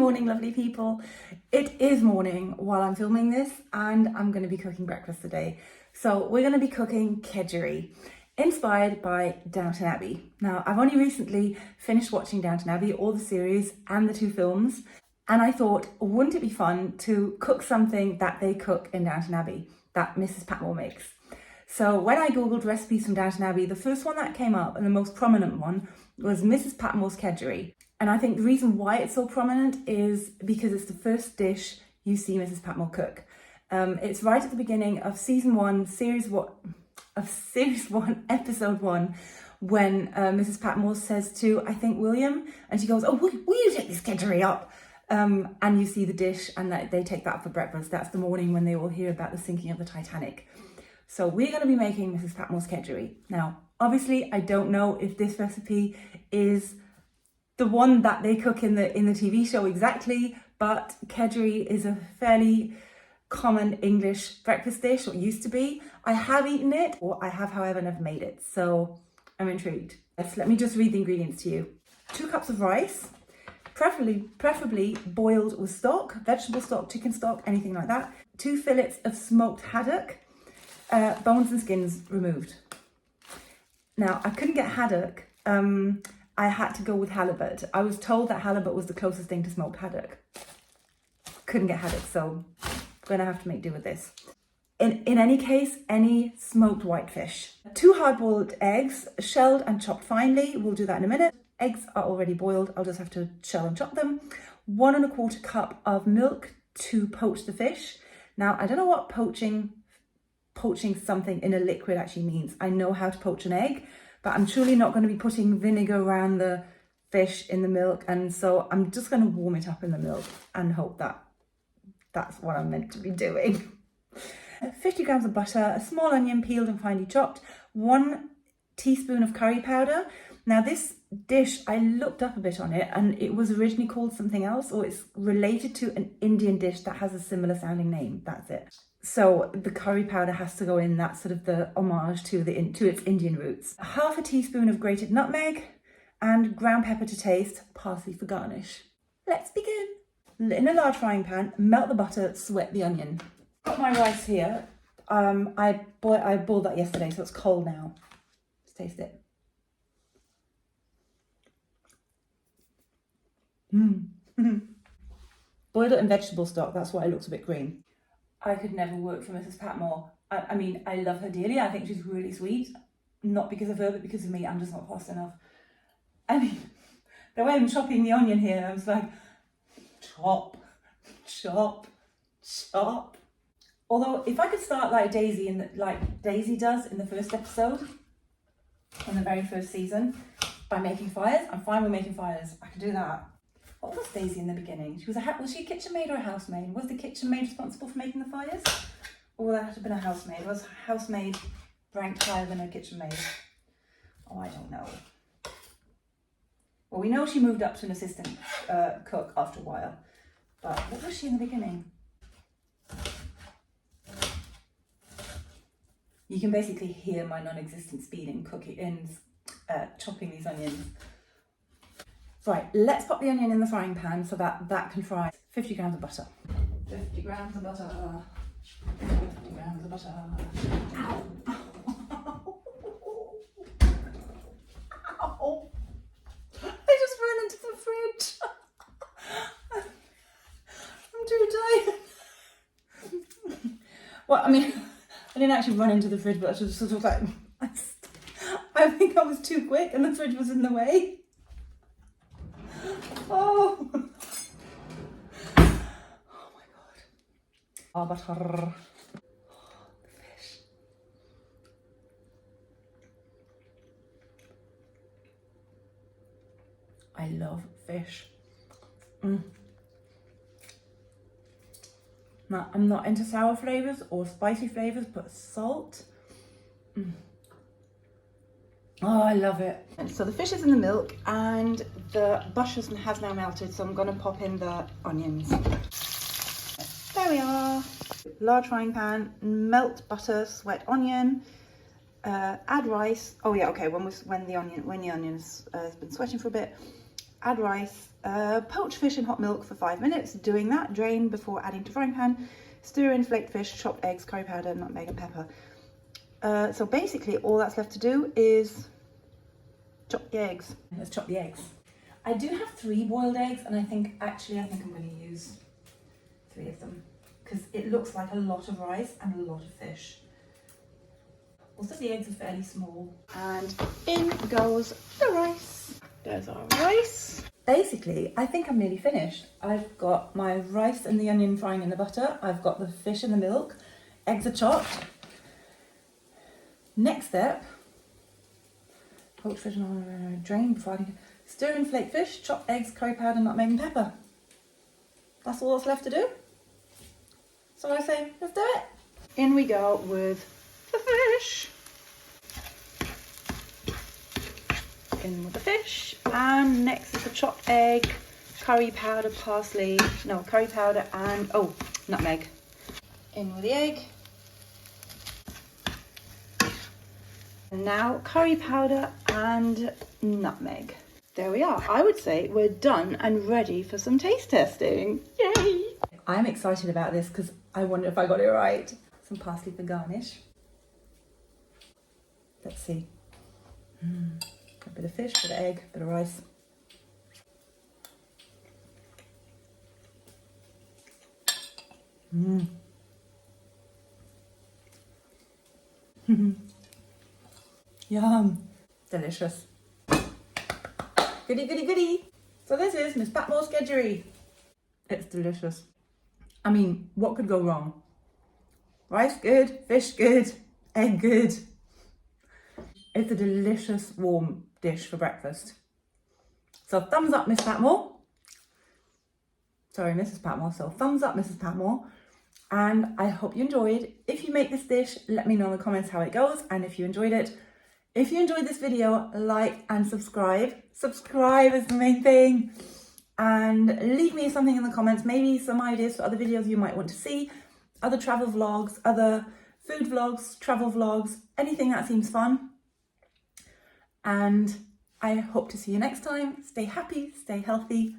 morning, lovely people. It is morning while I'm filming this, and I'm going to be cooking breakfast today. So we're going to be cooking kedgeree, inspired by Downton Abbey. Now, I've only recently finished watching Downton Abbey, all the series and the 2 films, and I thought, wouldn't it be fun to cook something that they cook in Downton Abbey, that Mrs Patmore makes. So when I googled recipes from Downton Abbey, the first one that came up and the most prominent one was Mrs Patmore's kedgeree. And I think the reason why it's so prominent is because it's the first dish you see Mrs Patmore cook. It's right at the beginning of season 1, series 1, episode 1, when Mrs Patmore says to, I think, William, and she goes, "Oh, will you take this kedgeree up?" And you see the dish, and they take that for breakfast. That's the morning when they all hear about the sinking of the Titanic. So we're going to be making Mrs Patmore's kedgeree. Now, obviously, I don't know if this recipe is the one that they cook in the TV show exactly, but kedgeree is a fairly common English breakfast dish, or used to be. I have eaten it, or I have, however, never made it, so I'm intrigued. Let me just read the ingredients to you. 2 cups of rice, preferably boiled with stock, vegetable stock, chicken stock, anything like that. 2 fillets of smoked haddock, bones and skins removed. Now, I couldn't get haddock. I had to go with halibut. I was told that halibut was the closest thing to smoked haddock. Couldn't get haddock, so I'm gonna have to make do with this. In any case, any smoked whitefish. 2 hard-boiled eggs, shelled and chopped finely. We'll do that in a minute. Eggs are already boiled. I'll just have to shell and chop them. 1 1/4 cup of milk to poach the fish. Now, I don't know what poaching something in a liquid actually means. I know how to poach an egg, but I'm truly not going to be putting vinegar around the fish in the milk, and so I'm just going to warm it up in the milk and hope that that's what I'm meant to be doing. 50 grams of butter, a small onion peeled and finely chopped, 1 teaspoon of curry powder. Now, this dish, I looked up a bit on it, and it was originally called something else, or it's related to an Indian dish that has a similar sounding name. That's it. So the curry powder has to go in. That's sort of the homage to its Indian roots. 1/2 teaspoon of grated nutmeg and ground pepper to taste, parsley for garnish. Let's begin. In a large frying pan, melt the butter, sweat the onion. Got my rice here. I boiled that yesterday, so it's cold now. Let's taste it. Boiled it in vegetable stock. That's why it looks a bit green. I could never work for Mrs Patmore. I mean, I love her dearly. I think she's really sweet. Not because of her, but because of me. I'm just not fast enough. I mean, the way I'm chopping the onion here, I was like, chop, chop, chop. Although, if I could start like Daisy does in the first episode, in the very first season, by making fires, I'm fine with making fires. I could do that. What was Daisy in the beginning? Was she a kitchen maid or a housemaid? Was the kitchen maid responsible for making the fires? Or would that have been a housemaid? Was housemaid ranked higher than a kitchen maid? Oh, I don't know. Well, we know she moved up to an assistant cook after a while. But what was she in the beginning? You can basically hear my non-existent speed in chopping these onions. Right, let's pop the onion in the frying pan so that can fry. 50 grams of butter. 50 grams of butter. 50 grams of butter. Ow. Ow. I just ran into the fridge. I'm too tired. Well, I mean, I didn't actually run into the fridge, but I was sort of like, I think I was too quick and the fridge was in the way. Oh. Oh my god. Oh, butter. Oh, the fish. I love fish. Now, I'm not into sour flavours or spicy flavours, but salt. Oh, I love it. And so the fish is in the milk and the butter has now melted, so I'm going to pop in the onions. There we are. Large frying pan, melt butter, sweat onion, add rice. Oh yeah, okay, when the onion has been sweating for a bit, add rice, poach fish in hot milk for 5 minutes. Doing that, drain before adding to frying pan. Stir in flaked fish, chopped eggs, curry powder, nutmeg and pepper. So basically all that's left to do is chop the eggs. Let's chop the eggs. I do have 3 boiled eggs, and I think I'm going to use 3 of them because it looks like a lot of rice and a lot of fish. Also, the eggs are fairly small. And in goes the rice. There's our rice. Basically, I think I'm nearly finished. I've got my rice and the onion frying in the butter. I've got the fish in the milk. Eggs are chopped. Next step, poached fish and drain before adding. Stir in flaked fish, chopped eggs, curry powder, nutmeg and pepper. That's all that's left to do. So I say, let's do it. In we go with the fish. In with the fish. And next is the chopped egg, curry powder and, nutmeg. In with the egg. And now curry powder and nutmeg. There we are. I would say we're done and ready for some taste testing. Yay! I'm excited about this because I wonder if I got it right. Some parsley for garnish. Let's see. A bit of fish, bit of egg, bit of rice. Yum. Delicious. Goody, goody, goody. So this is Miss Patmore's kedgeree. It's delicious. I mean, what could go wrong? Rice good, fish good, egg good. It's a delicious warm dish for breakfast. So thumbs up, Miss Patmore. Sorry, Mrs Patmore. So thumbs up, Mrs Patmore. And I hope you enjoyed. If you make this dish, let me know in the comments how it goes and if you enjoyed it. If you enjoyed this video, like and subscribe. Subscribe is the main thing. And leave me something in the comments, maybe some ideas for other videos you might want to see, other travel vlogs, other food vlogs, travel vlogs, anything that seems fun. And I hope to see you next time. Stay happy, stay healthy,